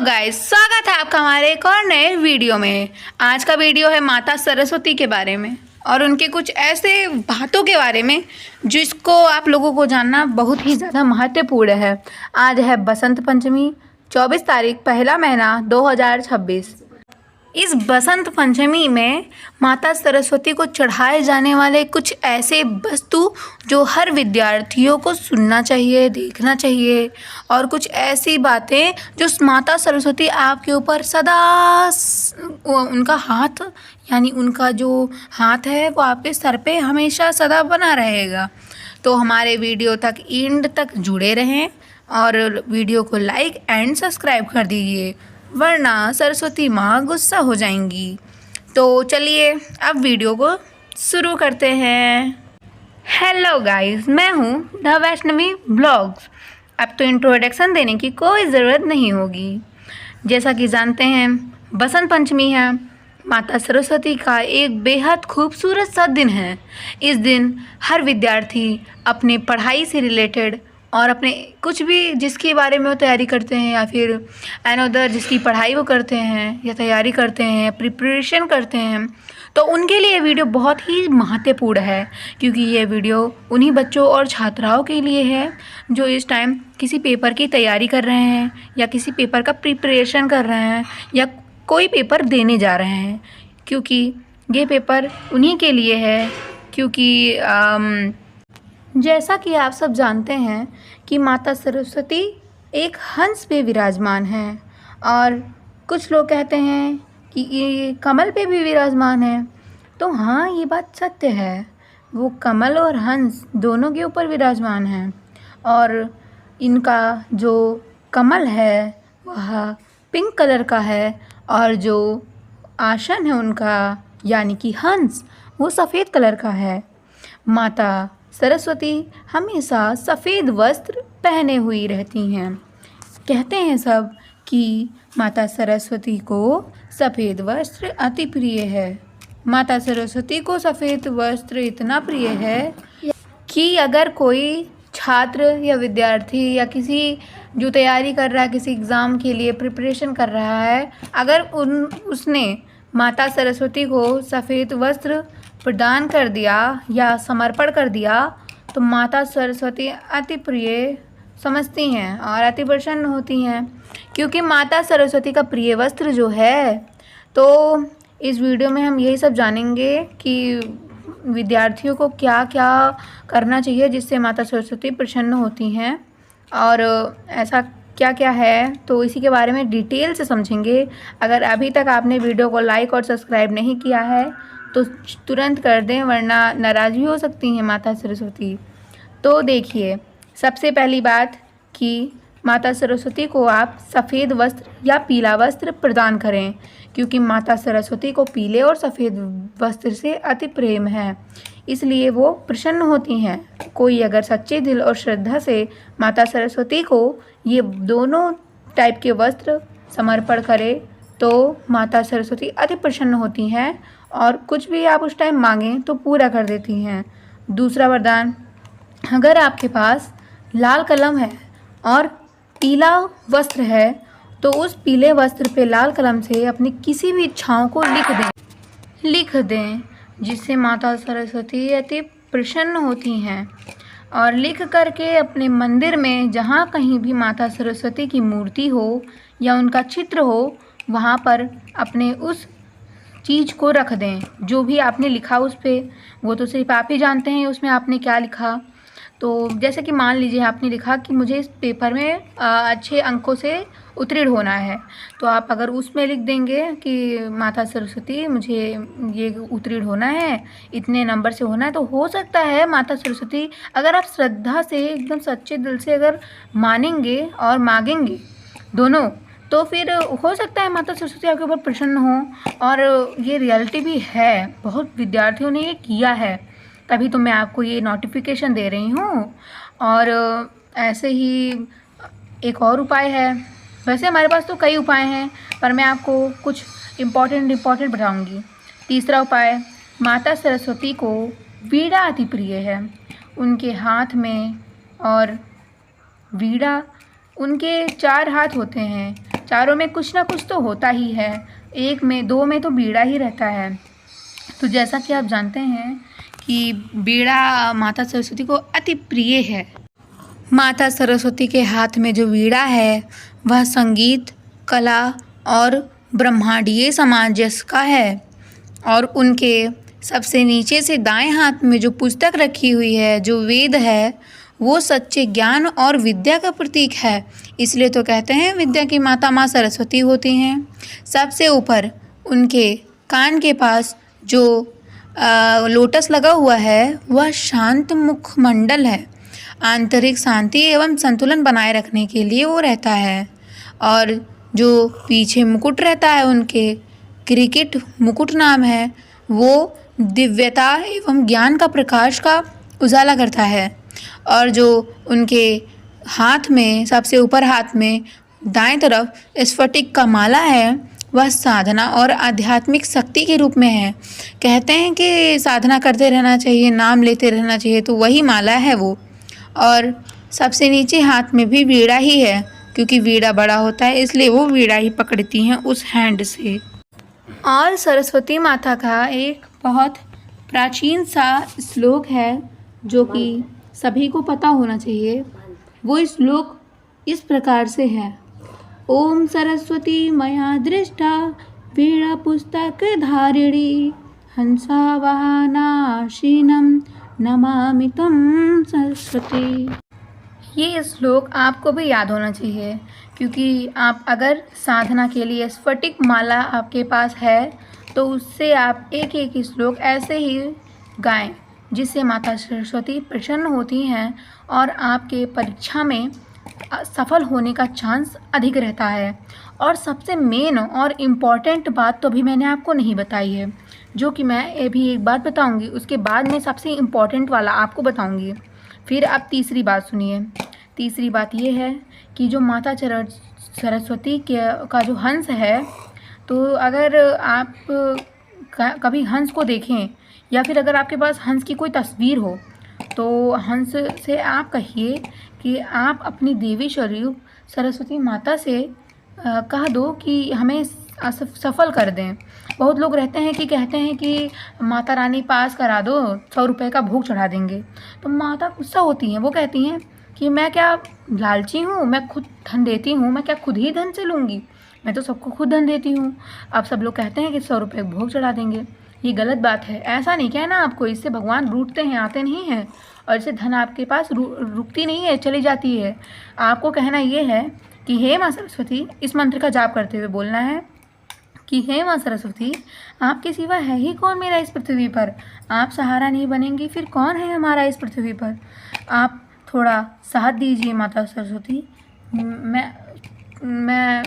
Guys, स्वागत है आपका हमारे एक और नए वीडियो में। आज का वीडियो है माता सरस्वती के बारे में और उनके कुछ ऐसे बातों के बारे में जिसको आप लोगों को जानना बहुत ही ज़्यादा महत्वपूर्ण है। आज है बसंत पंचमी, 24 तारीख, पहला महीना 2026। इस बसंत पंचमी में माता सरस्वती को चढ़ाए जाने वाले कुछ ऐसे वस्तु जो हर विद्यार्थियों को सुनना चाहिए, देखना चाहिए, और कुछ ऐसी बातें जो माता सरस्वती आपके ऊपर सदा उनका हाथ यानी उनका जो हाथ है वो आपके सर पे हमेशा सदा बना रहेगा। तो हमारे वीडियो तक एंड तक जुड़े रहें और वीडियो को लाइक एंड सब्सक्राइब कर दीजिए, वरना सरस्वती माँ गुस्सा हो जाएंगी। तो चलिए अब वीडियो को शुरू करते हैं। हेलो गाइस, मैं हूँ द वैष्णवी ब्लॉग्स। अब तो इंट्रोडक्शन देने की कोई ज़रूरत नहीं होगी। जैसा कि जानते हैं, बसंत पंचमी है, माता सरस्वती का एक बेहद खूबसूरत सा दिन है। इस दिन हर विद्यार्थी अपने पढ़ाई से रिलेटेड और अपने कुछ भी जिसके बारे में वो तैयारी करते हैं या फिर अनदर जिसकी पढ़ाई वो करते हैं या तैयारी करते हैं, प्रिपरेशन करते हैं, तो उनके लिए वीडियो बहुत ही महत्वपूर्ण है, क्योंकि ये वीडियो उन्हीं बच्चों और छात्राओं के लिए है जो इस टाइम किसी पेपर की तैयारी कर रहे हैं या किसी पेपर का प्रिपरेशन कर रहे हैं या कोई पेपर देने जा रहे हैं। क्योंकि ये पेपर उन्हीं के लिए है, क्योंकि जैसा कि आप सब जानते हैं कि माता सरस्वती एक हंस पे विराजमान है और कुछ लोग कहते हैं कि ये कमल पे भी विराजमान है। तो हाँ, ये बात सत्य है, वो कमल और हंस दोनों के ऊपर विराजमान है। और इनका जो कमल है वह पिंक कलर का है और जो आसन है उनका यानी कि हंस, वो सफ़ेद कलर का है। माता सरस्वती हमेशा सफ़ेद वस्त्र पहने हुई रहती हैं। कहते हैं सब कि माता सरस्वती को सफ़ेद वस्त्र अति प्रिय है। माता सरस्वती को सफ़ेद वस्त्र इतना प्रिय है कि अगर कोई छात्र या विद्यार्थी या किसी जो तैयारी कर रहा है, किसी एग्ज़ाम के लिए प्रिपरेशन कर रहा है, अगर उसने माता सरस्वती को सफ़ेद वस्त्र प्रदान कर दिया या समर्पण कर दिया तो माता सरस्वती अति प्रिय समझती हैं और अति प्रसन्न होती हैं, क्योंकि माता सरस्वती का प्रिय वस्त्र जो है। तो इस वीडियो में हम यही सब जानेंगे कि विद्यार्थियों को क्या क्या करना चाहिए जिससे माता सरस्वती प्रसन्न होती हैं और ऐसा क्या क्या है, तो इसी के बारे में डिटेल से समझेंगे। अगर अभी तक आपने वीडियो को लाइक और सब्सक्राइब नहीं किया है तो तुरंत कर दें, वरना नाराज़ भी हो सकती हैं माता सरस्वती। तो देखिए, सबसे पहली बात कि माता सरस्वती को आप सफ़ेद वस्त्र या पीला वस्त्र प्रदान करें, क्योंकि माता सरस्वती को पीले और सफ़ेद वस्त्र से अति प्रेम है, इसलिए वो प्रसन्न होती हैं। कोई अगर सच्चे दिल और श्रद्धा से माता सरस्वती को ये दोनों टाइप के वस्त्र समर्पण करे तो माता सरस्वती अति प्रसन्न होती हैं और कुछ भी आप उस टाइम मांगें तो पूरा कर देती हैं। दूसरा वरदान, अगर आपके पास लाल कलम है और पीला वस्त्र है तो उस पीले वस्त्र पे लाल कलम से अपनी किसी भी इच्छाओं को लिख दें जिससे माता सरस्वती अति प्रसन्न होती हैं। और लिख करके अपने मंदिर में जहाँ कहीं भी माता सरस्वती की मूर्ति हो या उनका चित्र हो, वहाँ पर अपने उस चीज़ को रख दें जो भी आपने लिखा उस पर। वो तो सिर्फ आप ही जानते हैं उसमें आपने क्या लिखा। तो जैसे कि मान लीजिए आपने लिखा कि मुझे इस पेपर में अच्छे अंकों से उत्तीर्ण होना है, तो आप अगर उसमें लिख देंगे कि माता सरस्वती मुझे ये उत्तीर्ण होना है, इतने नंबर से होना है, तो हो सकता है माता सरस्वती, अगर आप श्रद्धा से एकदम सच्चे दिल से अगर मानेंगे और मांगेंगे दोनों, तो फिर हो सकता है माता सरस्वती आपके ऊपर प्रसन्न हो। और ये रियलिटी भी है, बहुत विद्यार्थियों ने ये किया है, तभी तो मैं आपको ये नोटिफिकेशन दे रही हूँ। और ऐसे ही एक और उपाय है, वैसे हमारे पास तो कई उपाय हैं पर मैं आपको कुछ इम्पॉर्टेंट बताऊँगी। तीसरा उपाय, माता सरस्वती को वीणा अति प्रिय है। उनके हाथ में और वीणा, उनके 4 हाथ होते हैं चारों में कुछ ना कुछ तो होता ही है, एक में दो में तो बीड़ा ही रहता है। तो जैसा कि आप जानते हैं कि बीड़ा माता सरस्वती को अति प्रिय है। माता सरस्वती के हाथ में जो वीणा है वह संगीत, कला और ब्रह्मांडीय सामंजस्य का है। और उनके सबसे नीचे से दाएं हाथ में जो पुस्तक रखी हुई है, जो वेद है, वो सच्चे ज्ञान और विद्या का प्रतीक है। इसलिए तो कहते हैं विद्या की माता माँ सरस्वती होती हैं। सबसे ऊपर उनके कान के पास जो लोटस लगा हुआ है वह शांत मुखमंडल है। आंतरिक शांति एवं संतुलन बनाए रखने के लिए वो रहता है। और जो पीछे मुकुट रहता है उनके, क्रिकेट मुकुट नाम है, वो दिव्यता एवं ज्ञान का प्रकाश का उजाला करता है। और जो उनके हाथ में, सबसे ऊपर हाथ में दाएं तरफ स्फटिक का माला है, वह साधना और आध्यात्मिक शक्ति के रूप में है। कहते हैं कि साधना करते रहना चाहिए, नाम लेते रहना चाहिए, तो वही माला है वो। और सबसे नीचे हाथ में भी वीणा ही है, क्योंकि वीणा बड़ा होता है इसलिए वो वीणा ही पकड़ती हैं उस हैंड से। और सरस्वती माता का एक बहुत प्राचीन सा श्लोक है जो कि सभी को पता होना चाहिए। वो श्लोक इस प्रकार से है, ओम सरस्वती मया दृष्टा वीणा पुस्तक धारिणी हंसा वाहनाशीनम नमामि तम सरस्वती। ये श्लोक आपको भी याद होना चाहिए, क्योंकि आप अगर साधना के लिए स्फटिक माला आपके पास है तो उससे आप एक एक श्लोक ऐसे ही गाएं, जिससे माता सरस्वती प्रसन्न होती हैं और आपके परीक्षा में सफल होने का चांस अधिक रहता है। और सबसे मेन और इम्पॉर्टेंट बात तो अभी मैंने आपको नहीं बताई है, जो कि मैं अभी एक बात बताऊंगी, उसके बाद में सबसे इम्पॉर्टेंट वाला आपको बताऊंगी। फिर आप तीसरी बात सुनिए। तीसरी बात ये है कि जो माता सरस्वती का जो हंस है, तो अगर आप कभी हंस को देखें या फिर अगर आपके पास हंस की कोई तस्वीर हो, तो हंस से आप कहिए कि आप अपनी देवी स्वरूप सरस्वती माता से कह दो कि हमें सफल कर दें। बहुत लोग रहते हैं कि कहते हैं कि माता रानी पास करा दो, 100 रुपये का भोग चढ़ा देंगे। तो माता गुस्सा होती हैं, वो कहती हैं कि मैं क्या लालची हूँ, मैं खुद धन देती हूँ, मैं क्या खुद ही धन से लूँगी, मैं तो सबको खुद धन देती हूँ। अब सब लोग कहते हैं कि 100 रुपये भोग चढ़ा देंगे। ये गलत बात है, ऐसा नहीं कहना आपको, इससे भगवान रूठते हैं, आते नहीं हैं, और इससे धन आपके पास रुकती नहीं है, चली जाती है। आपको कहना ये है कि हे माँ सरस्वती, इस मंत्र का जाप करते हुए बोलना है कि हे माँ सरस्वती, आपके सिवा है ही कौन मेरा इस पृथ्वी पर। आप सहारा नहीं बनेंगी फिर कौन है हमारा इस पृथ्वी पर। आप थोड़ा साथ दीजिए माता सरस्वती।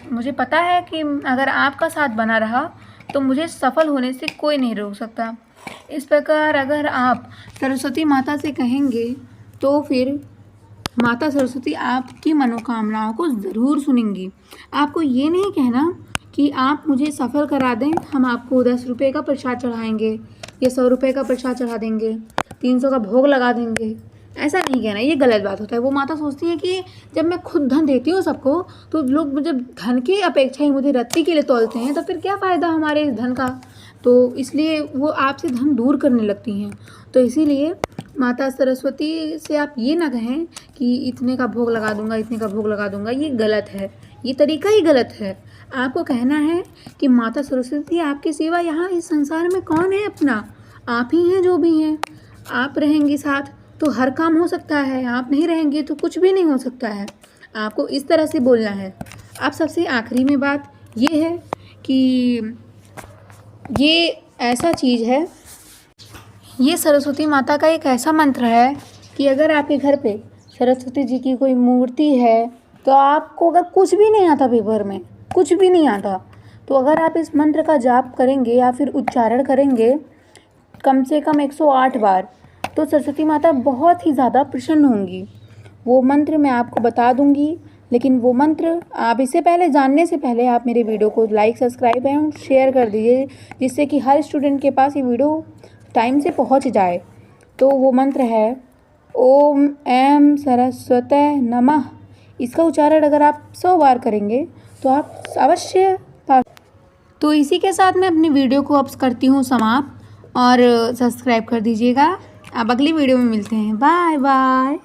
मुझे पता है कि अगर आपका साथ बना रहा तो मुझे सफल होने से कोई नहीं रोक सकता। इस प्रकार अगर आप सरस्वती माता से कहेंगे तो फिर माता सरस्वती आपकी मनोकामनाओं को ज़रूर सुनेंगी। आपको ये नहीं कहना कि आप मुझे सफल करा दें, हम आपको 10 रुपये का प्रसाद चढ़ाएंगे या 100 रुपये का प्रसाद चढ़ा देंगे, 300 का भोग लगा देंगे, ऐसा नहीं कहना, ये गलत बात होता है। वो माता सोचती है कि जब मैं खुद धन देती हूँ सबको, तो लोग मुझे धन की अपेक्षा ही मुझे रत्ती के लिए तोलते हैं, तो फिर क्या फ़ायदा हमारे इस धन का। तो इसलिए वो आपसे धन दूर करने लगती हैं। तो इसीलिए माता सरस्वती से आप ये ना कहें कि इतने का भोग लगा दूंगा, इतने का भोग लगा दूंगा, ये गलत है, ये तरीका ही गलत है। आपको कहना है कि माता सरस्वती, आपके सिवा यहाँ इस संसार में कौन है अपना, आप ही हैं जो भी हैं। आप रहेंगे साथ तो हर काम हो सकता है, आप नहीं रहेंगे तो कुछ भी नहीं हो सकता है। आपको इस तरह से बोलना है। अब सबसे आखिरी में बात ये है कि ये ऐसा चीज़ है, ये सरस्वती माता का एक ऐसा मंत्र है कि अगर आपके घर पे सरस्वती जी की कोई मूर्ति है, तो आपको अगर कुछ भी नहीं आता, पेपर में कुछ भी नहीं आता, तो अगर आप इस मंत्र का जाप करेंगे या फिर उच्चारण करेंगे कम से कम 108 बार, तो सरस्वती माता बहुत ही ज़्यादा प्रसन्न होंगी। वो मंत्र मैं आपको बता दूंगी, लेकिन वो मंत्र आप इससे पहले, जानने से पहले आप मेरे वीडियो को लाइक, सब्सक्राइब एवं शेयर कर दीजिए, जिससे कि हर स्टूडेंट के पास ये वीडियो टाइम से पहुंच जाए। तो वो मंत्र है ओम ऐं सरस्वते नमः। इसका उच्चारण अगर आप 100 बार करेंगे तो आप अवश्य तो इसी के साथ मैं अपनी वीडियो को अब करती हूँ समाप्त और सब्सक्राइब कर दीजिएगा। अब अगली वीडियो में मिलते हैं। Bye bye.